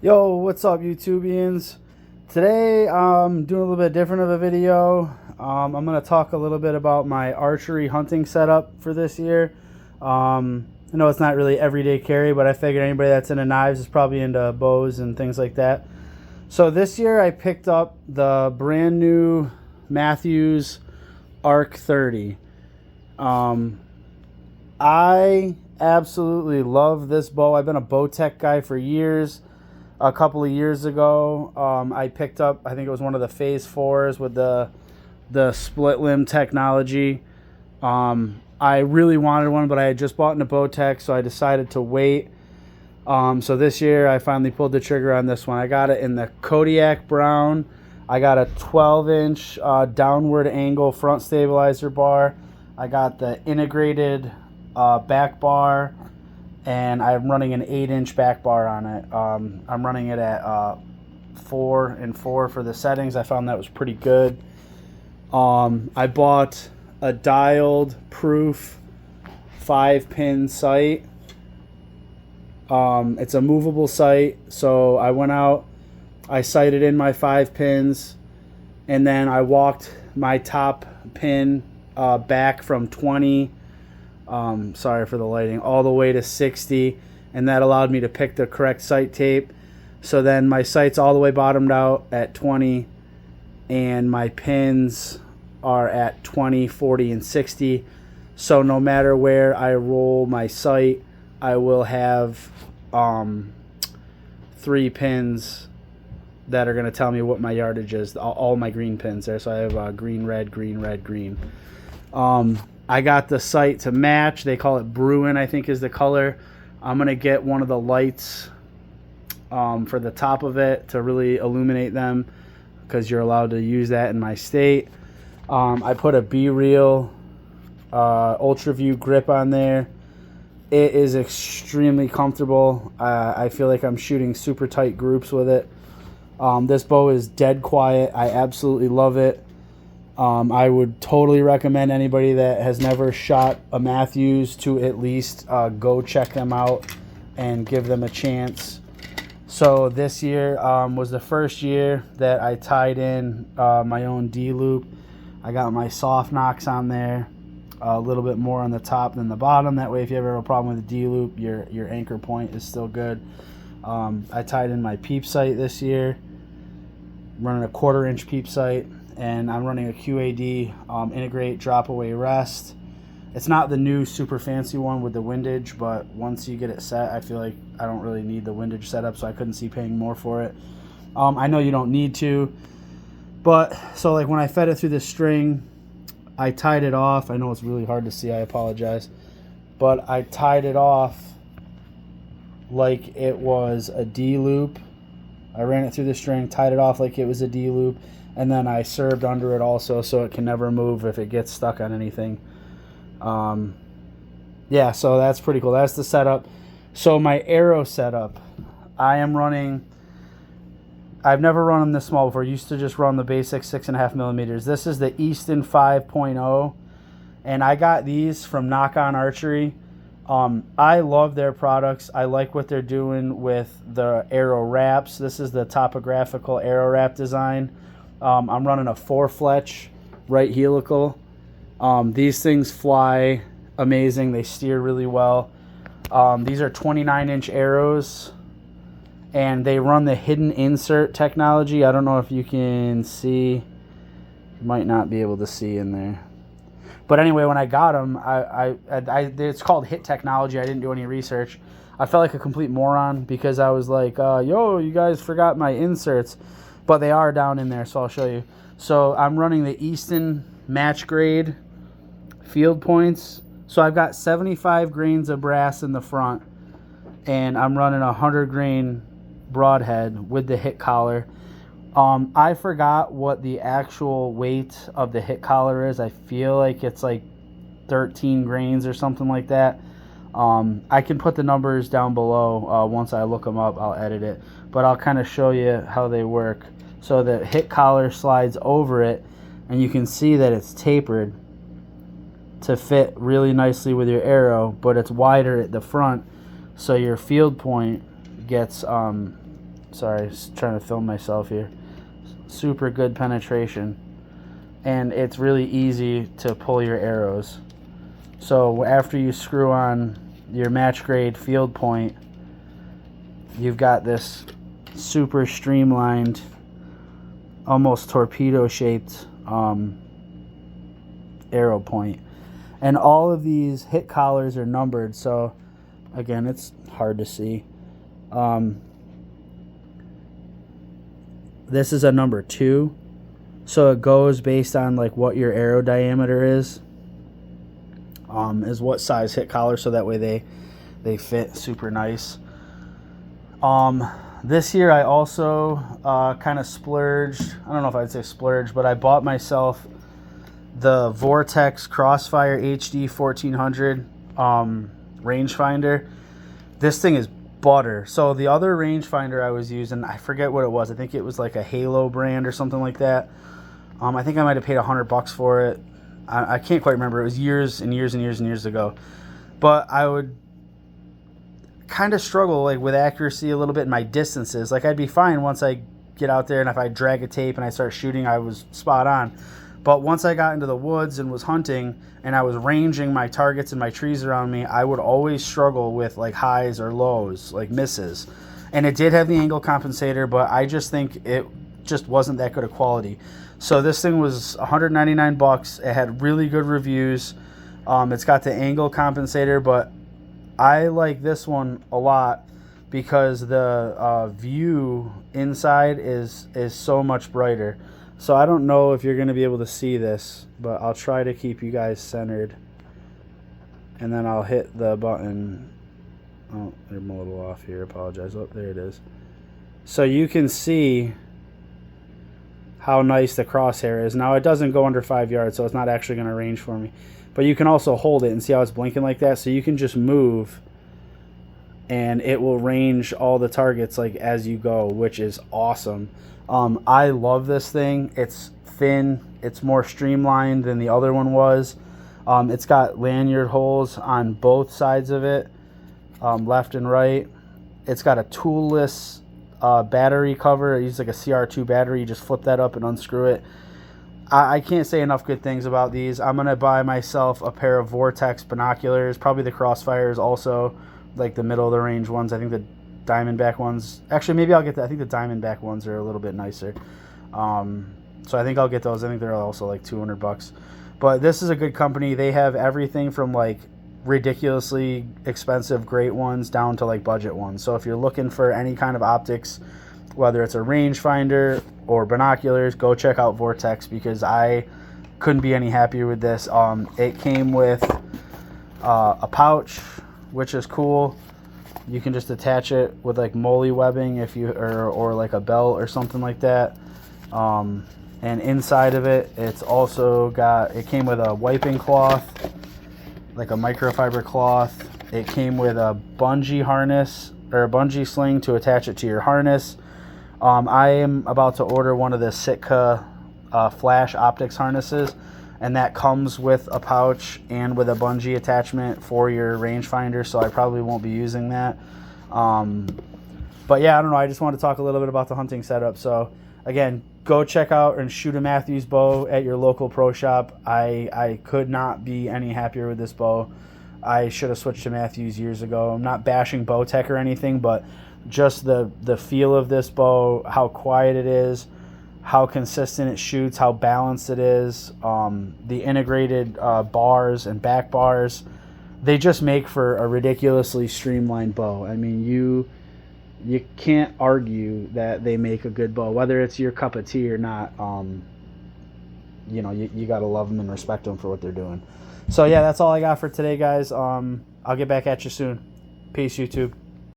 Yo, what's up, YouTubians? Today I'm doing a little bit different of a video. I'm going to talk a little bit about my archery hunting setup for this year. I know it's not really everyday carry, but I figured anybody that's into knives is probably into bows and things like that. So this year I picked up the brand new Mathews Arc 30. I absolutely love this bow. I've been a bow tech guy for years. A couple of years ago, I picked up, I think it was one of the Phase 4s with the split limb technology. I really wanted one, but I had just bought into bow tech, so I decided to wait. So this year, I finally pulled the trigger on this one. I got it in the Kodiak brown. I got a 12-inch downward angle front stabilizer bar. I got the integrated back bar. And I'm running an 8-inch back bar on it. I'm running it at 4 and 4 for the settings. I found that was pretty good. I bought a dialed Pruf 5-pin sight. It's a movable sight, so I went out, I sighted in my 5 pins, and then I walked my top pin back from 20. Sorry for the lighting, all the way to 60, and that allowed me to pick the correct sight tape. So then my sight's all the way bottomed out at 20, and my pins are at 20, 40, and 60. So no matter where I roll my sight, I will have 3 pins that are going to tell me what my yardage is, all my green pins there. So I have green, red, green, red, green. I got the sight to match. They call it Bruin, I think is the color. I'm going to get one of the lights for the top of it to really illuminate them, because you're allowed to use that in my state. I put a B-Reel Ultra View grip on there. It is extremely comfortable. I feel like I'm shooting super tight groups with it. This bow is dead quiet. I absolutely love it. I would totally recommend anybody that has never shot a Mathews to at least go check them out and give them a chance. So this year was the first year that I tied in my own D-loop. I got my soft Nocks on there, a little bit more on the top than the bottom. That way if you ever have a problem with the D-loop, your anchor point is still good. I tied in my peep sight this year, running a 1/4-inch peep sight. And I'm running a QAD integrate drop away rest. It's not the new super fancy one with the windage, but once you get it set, I feel like I don't really need the windage setup, so I couldn't see paying more for it. I know you don't need to, but so like when I fed it through the string, I tied it off. I know it's really hard to see, I apologize, but I tied it off like it was a D loop. I ran it through the string, tied it off like it was a D loop, and then I served under it also, so it can never move if it gets stuck on anything. Yeah, so that's pretty cool. That's the setup. So my arrow setup, I am running, I've never run them this small before. I used to just run the basic 6.5 millimeters. This is the Easton 5.0, and I got these from Nock on Archery. I love their products. I like what they're doing with the arrow wraps. This is the Topographical arrow wrap design. I'm running a 4 Fletch right helical. These things fly amazing. They steer really well. These are 29-inch arrows, and they run the hidden insert technology. I don't know if you can see. You might not be able to see in there. But anyway, when I got them, it's called Hit Technology. I didn't do any research. I felt like a complete moron because I was like, yo, you guys forgot my inserts. But they are down in there, so I'll show you. So I'm running the Easton match grade Field Points. So I've got 75 grains of brass in the front, and I'm running a 100 grain broadhead with the Hit Collar. I forgot what the actual weight of the Hit Collar is. I feel like it's like 13 grains or something like that. I can put the numbers down below. Once I look them up, I'll edit it. But I'll kind of show you how they work. So the Hit Collar slides over it, and you can see that it's tapered to fit really nicely with your arrow, but it's wider at the front, so your field point gets Sorry, just trying to film myself here. Super good penetration. And it's really easy to pull your arrows. So after you screw on your match grade field point, you've got this super streamlined, almost torpedo shaped arrow point. And all of these hit collars are numbered, so again, it's hard to see. This is a number 2, so it goes based on like what your arrow diameter is what size hit collar, so that way they fit super nice. This year I also kind of splurged. I don't know if I'd say splurged, but I bought myself the Vortex Crossfire HD 1400 rangefinder. This thing is butter. So the other rangefinder I was using, I forget what it was. I think it was like a Halo brand or something like that. I think I might have paid $100 for it. I can't quite remember. It was years and years and years and years ago. But I would kind of struggle like with accuracy a little bit in my distances. Like I'd be fine once I get out there, and if I drag a tape and I start shooting, I was spot on. But once I got into the woods and was hunting and I was ranging my targets and my trees around me, I would always struggle with like highs or lows, like misses. And it did have the angle compensator, but I just think it just wasn't that good of quality. So this thing was $199. It had really good reviews. It's got the angle compensator, but I like this one a lot because the view inside is so much brighter. So I don't know if you're going to be able to see this, but I'll try to keep you guys centered. And then I'll hit the button. Oh, I'm a little off here. Apologize. Oh, there it is. So you can see how nice the crosshair is. Now it doesn't go under 5 yards, so it's not actually going to range for me. But you can also hold it and see how it's blinking like that. So you can just move and it will range all the targets like as you go, which is awesome. I love this thing. It's thin. It's more streamlined than the other one was. It's got lanyard holes on both sides of it, left and right. It's got a toolless battery cover. It uses like a CR2 battery. You just flip that up and unscrew it. I can't say enough good things about these. I'm going to buy myself a pair of Vortex binoculars. Probably the Crossfires also, like the middle of the range ones. I think the Diamondback ones. Actually, maybe I'll get I think the Diamondback ones are a little bit nicer. So I think I'll get those. I think they're also like $200. But this is a good company. They have everything from like ridiculously expensive great ones down to like budget ones. So if you're looking for any kind of optics, whether it's a rangefinder or binoculars, go check out Vortex because I couldn't be any happier with this. It came with a pouch, which is cool. You can just attach it with like molly webbing if you or like a belt or something like that. And inside of it, it's also got, it came with a wiping cloth, like a microfiber cloth. It came with a bungee harness or a bungee sling to attach it to your harness. I am about to order one of the Sitka flash optics harnesses, and that comes with a pouch and with a bungee attachment for your rangefinder, so I probably won't be using that. But yeah, I don't know. I just want to talk a little bit about the hunting setup. So again, go check out and shoot a Mathews bow at your local pro shop. I could not be any happier with this bow. I should have switched to Mathews years ago. I'm not bashing bow tech or anything, but just the feel of this bow, how quiet it is, how consistent it shoots, how balanced it is, the integrated bars and back bars, they just make for a ridiculously streamlined bow. I mean, you can't argue that they make a good bow, whether it's your cup of tea or not. You know, you got to love them and respect them for what they're doing. So yeah, that's all I got for today, guys. I'll get back at you soon. Peace, YouTube.